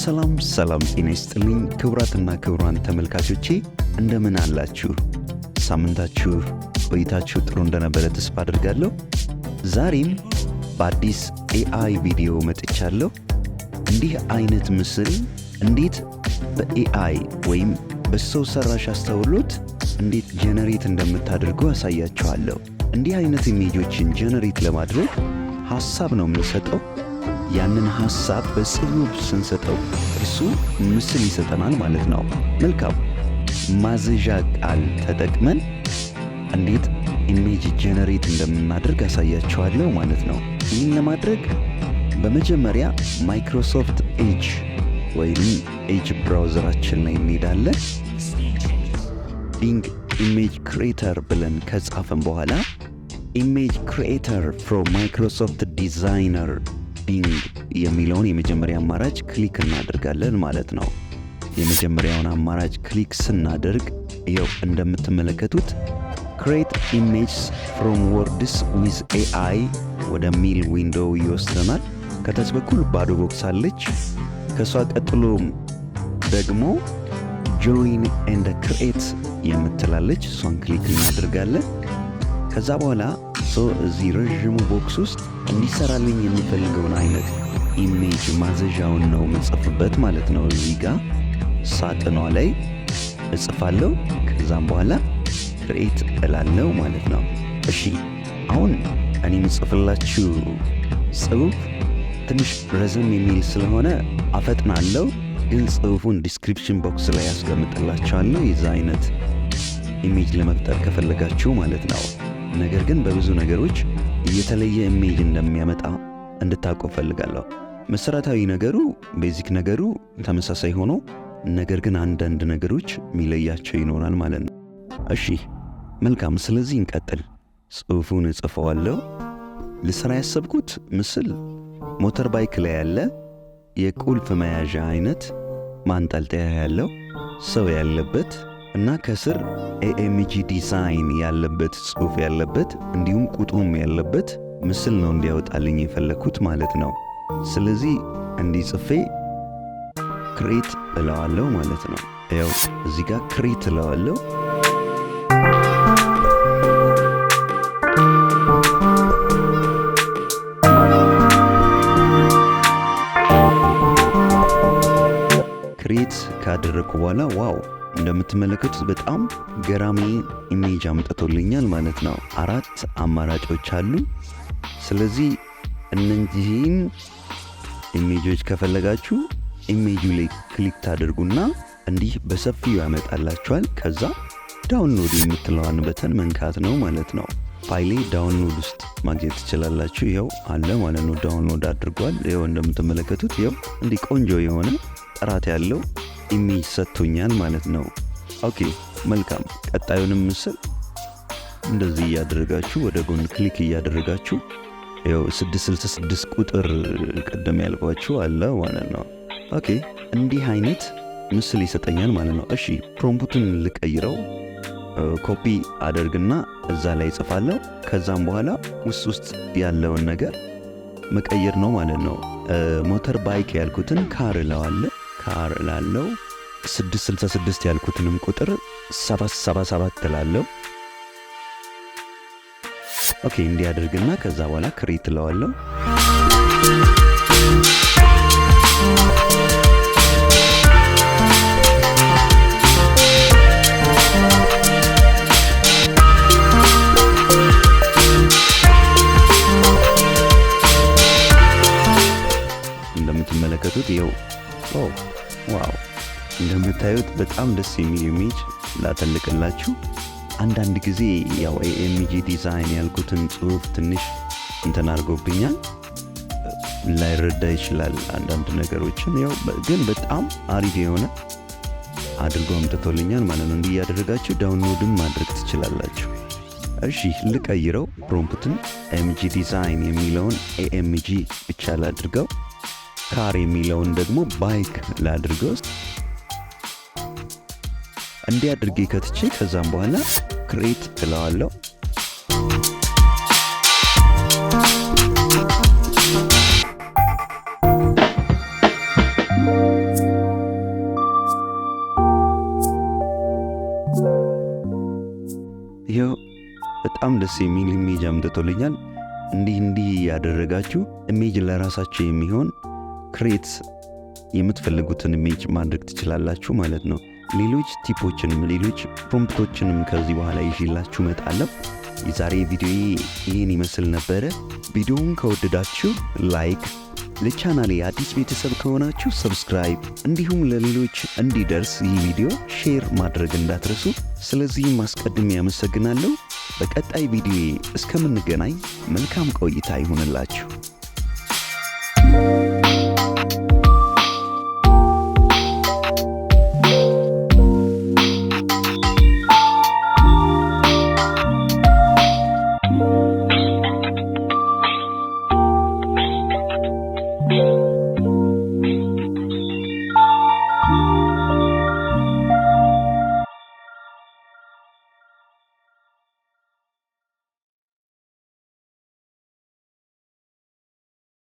ሰላም ጤና ይስጥልኝ ክቡራትና ክቡራን ተመልካቾቼ እንደምን አላችሁ? ሳምንታችሁ ቆይታችሁ ጥሩ እንደነበረ ተስፋ አድርጋለሁ። ዛሬም በአዲስ ኤአይ ቪዲዮ መጥቻለሁ። እንዲህ አይነት ምስል እንዴት በኤአይ ወይም በሰው ሰራሽ አስተውሎት እንዴት ጀነሬት እንደምታደርጉ አሳያችኋለሁ። እንዲህ አይነት ኢሜጆችን ጀነሬት ለማድረግ ሐሳብ ነው የምንሰጠው። ያንን ሐሳብ በፅሁፍ ስንሰጠው እርሱ ምስል ይሰጠናል ማለት ነው። መልካም ማዘዣ ቃል ተጠቅመን እንዴት ኢሜጅ ጀነሬት እንደምናደርግ አሳያችኋለሁ ማለት ነው። ይህን ለማድረግ በመጀመሪያ ማይክሮሶፍት ኤጅ ወይም ኤጅ ብራውዘራችን ላይ እንሄዳለን። ቢንግ ኢሜጅ ክሬተር ብለን ከጻፈን በኋላ ኢሜጅ ክሬተር ፍሮም ማይክሮሶፍት ዲዛይነር ቢንግ የሚለውን የመጀመሪያ አማራጭ ክሊክ እናደርጋለን ማለት ነው። የመጀመሪያውን አማራጭ ክሊክ ስናደርግ ይኸው እንደምትመለከቱት ክሬት ኢሜጅስ ፍሮም ወርድስ ዊዝ ኤአይ ወደሚል ዊንዶው ይወስደናል። ከታች በኩል ባዶ ቦክስ አለች። ከሷ ቀጥሎ ደግሞ ጆይን ኤንድ ክሬት የምትላለች፣ እሷን ክሊክ እናደርጋለን። ከዛ በኋላ እዚህ ረዥሙ ቦክስ ውስጥ እንዲሰራልኝ የሚፈልገውን አይነት ኢሜጅ ማዘዣውን ነው መጽፍበት ማለት ነው። እዚህ ጋር ሳጥኗ ላይ እጽፋለሁ። ከዛም በኋላ ክሬት እላለሁ ማለት ነው። እሺ አሁን እኔ ምጽፍላችሁ ጽሁፍ ትንሽ ረዘም የሚል ስለሆነ አፈጥናለሁ፣ ግን ጽሁፉን ዲስክሪፕሽን ቦክስ ላይ ያስቀምጥላችኋለሁ የዛ አይነት ኢሜጅ ለመፍጠር ከፈለጋችሁ ማለት ነው። ነገር ግን በብዙ ነገሮች የተለየ ኢሜጅ እንደሚያመጣ እንድታውቁ ፈልጋለሁ። መሰረታዊ ነገሩ ቤዚክ ነገሩ ተመሳሳይ ሆኖ ነገር ግን አንዳንድ ነገሮች የሚለያቸው ይኖራል ማለት ነው። እሺ መልካም፣ ስለዚህ እንቀጥል። ጽሁፉን እጽፈዋለሁ። ልሰራ ያሰብኩት ምስል ሞተር ባይክ ላይ ያለ የቁልፍ መያዣ አይነት ማንጠልጠያ ያለው ሰው ያለበት እና ከስር ኤኤምጂ ዲዛይን ያለበት ጽሁፍ ያለበት እንዲሁም ቁጥሩም ያለበት ምስል ነው እንዲያወጣልኝ የፈለኩት ማለት ነው። ስለዚህ እንዲህ ጽፌ ክሬት እለዋለሁ ማለት ነው። ያው እዚህ ጋር ክሬት እለዋለሁ። ክሬት ካደረኩ በኋላ ዋው እንደምትመለከቱት በጣም ገራሚ ኢሜጅ አምጥቶልኛል ማለት ነው። 4 አማራጮች አሉ። ስለዚህ እነዚህን ኢሜጆች ከፈለጋችሁ ኢሜጁ ላይ ክሊክ ታደርጉና እንዲህ በሰፊው ያመጣላችኋል። ከዛ ዳውንሎድ የምትለዋን በተን መንካት ነው ማለት ነው። ፋይሌ ዳውንሎድ ውስጥ ማግኘት ትችላላችሁ። ይኸው አለ ማለት ነው። ዳውንሎድ አድርጓል። ይኸው እንደምትመለከቱት ይኸው እንዲህ ቆንጆ የሆነ ጥራት ያለው ኢሜጅ ሰጥቶኛል ማለት ነው። ኦኬ መልካም። ቀጣዩንም ምስል እንደዚህ እያደረጋችሁ ወደ ጎን ክሊክ እያደረጋችሁ ያው 666 ቁጥር ቀደም ያልኳችሁ አለ ማለት ነው። ኦኬ እንዲህ አይነት ምስል ይሰጠኛል ማለት ነው። እሺ ፕሮምፕቱን ልቀይረው። ኮፒ አደርግና እዛ ላይ ጽፋለሁ። ከዛም በኋላ ውስጥ ያለውን ነገር መቀየር ነው ማለት ነው። ሞተር ባይክ ያልኩትን ካር እለዋለሁ። ካር እላለሁ። 666 ያልኩትንም ቁጥር 777 እላለሁ። ኦኬ እንዲያደርግና ከዛ በኋላ ክሬት እለዋለሁ። እንደምትመለከቱት ይኸው ዋው እንደምታዩት በጣም ደስ የሚል ኢሜጅ ላተልቅላችሁ። አንዳንድ ጊዜ ያው ኤኤምጂ ዲዛይን ያልኩትን ጽሁፍ ትንሽ እንትን አድርጎብኛል፣ ላይረዳ ይችላል አንዳንድ ነገሮችን። ያው ግን በጣም አሪፍ የሆነ አድርጎ አምጥቶልኛል ማለት ነው። እንዲህ ያደረጋችሁ ዳውንሎድም ማድረግ ትችላላችሁ። እሺ ልቀይረው። ፕሮምፕቱን ኤምጂ ዲዛይን የሚለውን ኤኤምጂ ብቻ ላድርገው። ካር የሚለውን ደግሞ ባይክ ላድርገው። እንዲህ አድርጌ ከትቼ ከዛም በኋላ ክሬት እለዋለሁ። በጣም ደስ የሚል ኢሜጅ አምጥቶልኛል። እንዲህ ያደረጋችሁ ኢሜጅ ለራሳችሁ የሚሆን ክሬት የምትፈልጉትን ኢሜጅ ማድረግ ትችላላችሁ ማለት ነው። ሌሎች ቲፖችንም ሌሎች ፕሮምፕቶችንም ከዚህ በኋላ ይዤላችሁ እመጣለሁ። የዛሬ ቪዲዮ ይህን ይመስል ነበረ። ቪዲዮውን ከወደዳችሁ ላይክ፣ ለቻናሌ አዲስ ቤተሰብ ከሆናችሁ ሰብስክራይብ፣ እንዲሁም ለሌሎች እንዲደርስ ይህ ቪዲዮ ሼር ማድረግ እንዳትረሱ። ስለዚህም አስቀድሜ ያመሰግናለሁ። በቀጣይ ቪዲዮ እስከምንገናኝ መልካም ቆይታ ይሁንላችሁ።